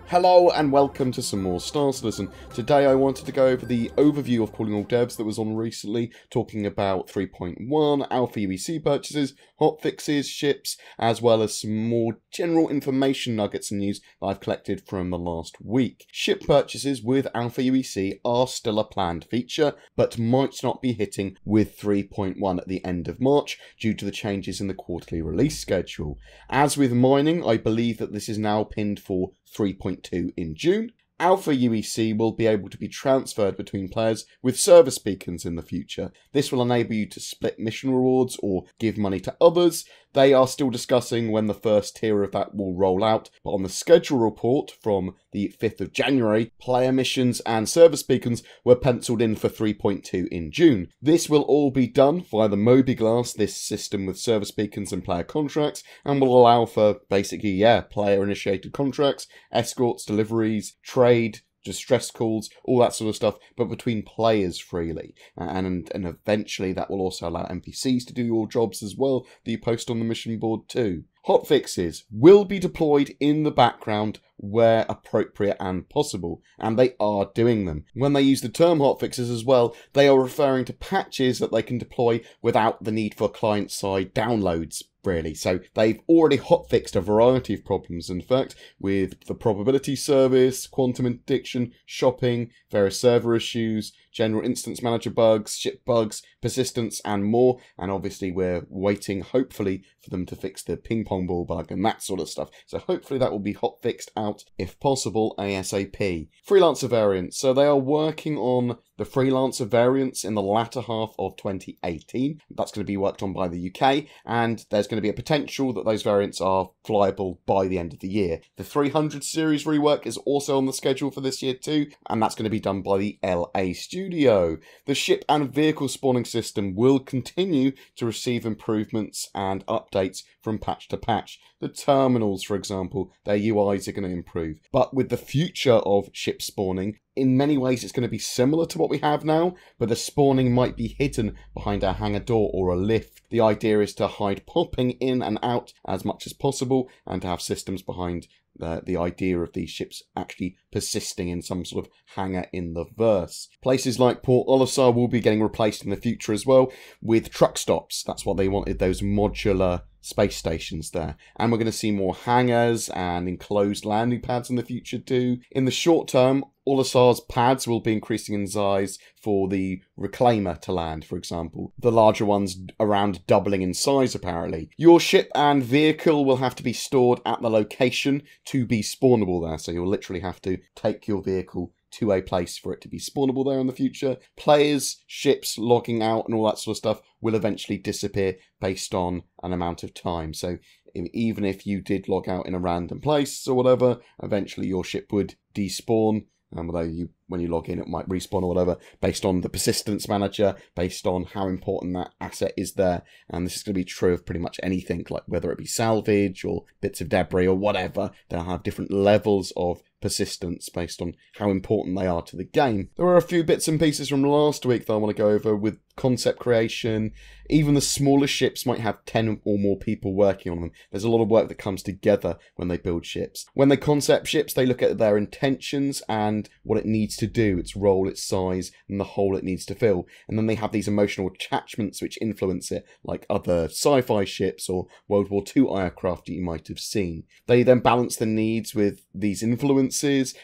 Hello and welcome to some more Star Citizen. Today I wanted to go over the overview of Calling All Devs that was on recently, talking about 3.1, Alpha UEC purchases, hotfixes, ships, as well as some more general information nuggets and news that I've collected from the last week. Ship purchases with Alpha UEC are still a planned feature, but might not be hitting with 3.1 at the end of March due to the changes in the quarterly release schedule. As with mining, I believe that this is now pinned for 3.2 in June. Alpha UEC will be able to be transferred between players with service beacons in the future. This will enable you to split mission rewards or give money to others. They are still discussing when the first tier of that will roll out, but on the schedule report from the 5th of January, player missions and service beacons were penciled in for 3.2 in June. This will all be done via the Moby-Glass, this system with service beacons and player contracts, and will allow for basically, player-initiated contracts, escorts, deliveries, trade, distress calls, all that sort of stuff, but between players freely. And eventually that will also allow NPCs to do your jobs as well, that you post on the mission board too. Hotfixes will be deployed in the background where appropriate and possible, and they are doing them. When they use the term hotfixes as well, they are referring to patches that they can deploy without the need for client-side downloads, really. So they've already hotfixed a variety of problems, in fact, with the probability service, quantum addiction, shopping, various server issues, general instance manager bugs, ship bugs, persistence, and more. And obviously we're waiting, hopefully, for them to fix the ping pong ball bug and that sort of stuff. So hopefully that will be hotfixed out, if possible, ASAP. Freelancer variants. So they are working on the freelancer variants in the latter half of 2018. That's going to be worked on by the UK, and there's going to be a potential that those variants are flyable by the end of the year. The 300 series rework is also on the schedule for this year too, and that's going to be done by the LA studio. The ship and vehicle spawning system will continue to receive improvements and updates from patch to patch. The terminals, for example, their UIs are going to improve. But with the future of ship spawning, in many ways it's going to be similar to what we have now, but the spawning might be hidden behind a hangar door or a lift. The idea is to hide popping in and out as much as possible, and to have systems behind the idea of these ships actually persisting in some sort of hangar in the verse. Places like Port Olisar will be getting replaced in the future as well with truck stops. That's what they wanted, those modular space stations there. And we're going to see more hangars and enclosed landing pads in the future too. In the short term, Olisar's pads will be increasing in size for the reclaimer to land, for example. The larger ones around doubling in size, apparently. Your ship and vehicle will have to be stored at the location to be spawnable there, so you'll literally have to take your vehicle to a place for it to be spawnable there in the future. Players, ships logging out and all that sort of stuff will eventually disappear based on an amount of time. So even if you did log out in a random place or whatever, eventually your ship would despawn. Although when you log in, it might respawn or whatever, based on the persistence manager, based on how important that asset is there. And this is going to be true of pretty much anything, like whether it be salvage or bits of debris or whatever. They'll have different levels of persistence based on how important they are to the game. There are a few bits and pieces from last week that I want to go over with concept creation. Even the smaller ships might have 10 or more people working on them. There's a lot of work that comes together when they build ships. When they concept ships, they look at their intentions and what it needs to do, its role, its size, and the hole it needs to fill. And then they have these emotional attachments which influence it, like other sci-fi ships or World War II aircraft that you might have seen. They then balance the needs with these influences,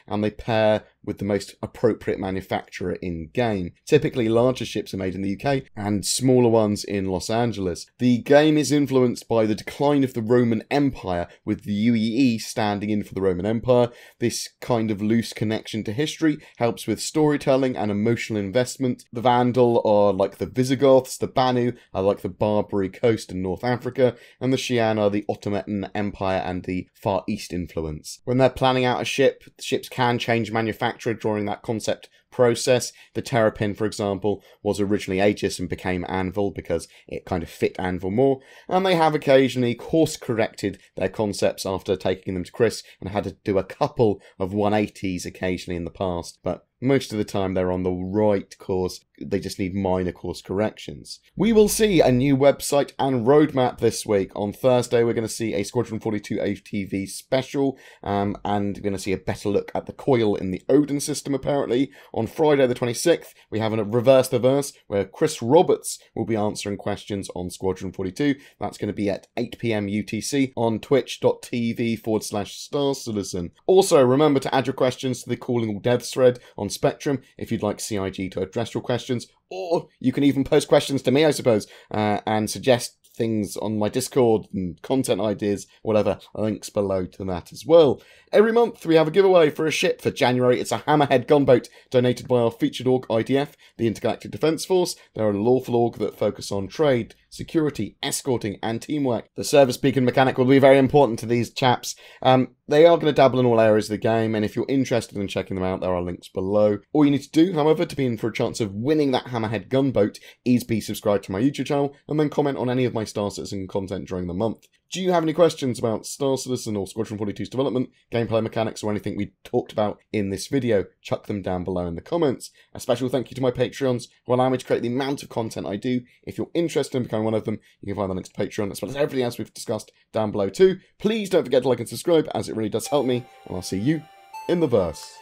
and they pair with the most appropriate manufacturer in-game. Typically, larger ships are made in the UK and smaller ones in Los Angeles. The game is influenced by the decline of the Roman Empire, with the UEE standing in for the Roman Empire. This kind of loose connection to history helps with storytelling and emotional investment. The Vandal are like the Visigoths, the Banu are like the Barbary coast in North Africa, and the Xi'an are the Ottoman Empire and the Far East influence. When they're planning out a ship, the ships can change manufacturer during that concept process. The Terrapin, for example, was originally Aegis and became Anvil because it kind of fit Anvil more, and they have occasionally course-corrected their concepts after taking them to Chris and had to do a couple of 180s occasionally in the past, but most of the time they're on the right course they just need minor course corrections. We will see a new website and roadmap this week. On Thursday, we're going to see a Squadron 42 ATV special, and we're going to see a better look at the coil in the Odin system, apparently. On Friday the 26th, we have a Reverse the Verse, where Chris Roberts will be answering questions on Squadron 42. That's going to be at 8 PM UTC on twitch.tv/StarCitizen. Also, remember to add your questions to the Calling All Devs thread on Spectrum if you'd like CIG to address your questions, or you can even post questions to me, I suppose, and suggest things on my Discord and content ideas, whatever. Links below to that as well. Every month we have a giveaway for a ship. For January, it's a Hammerhead gunboat donated by our featured org IDF, the Intergalactic Defence Force. They're a lawful org that focus on trade, security, escorting, and teamwork. The service beacon mechanic will be very important to these chaps. They are going to dabble in all areas of the game, and if you're interested in checking them out, there are links below. All you need to do, however, to be in for a chance of winning that Hammerhead gunboat is be subscribed to my YouTube channel, and then comment on any of my Star Citizen content during the month. Do you have any questions about Star Citizen or Squadron 42's development, gameplay mechanics, or anything we talked about in this video? Chuck them down below in the comments. A special thank you to my Patreons who allow me to create the amount of content I do. If you're interested in becoming one of them, you can find the links to Patreon, as well as everything else we've discussed down below too. Please don't forget to like and subscribe, as it really does help me, and I'll see you in the verse.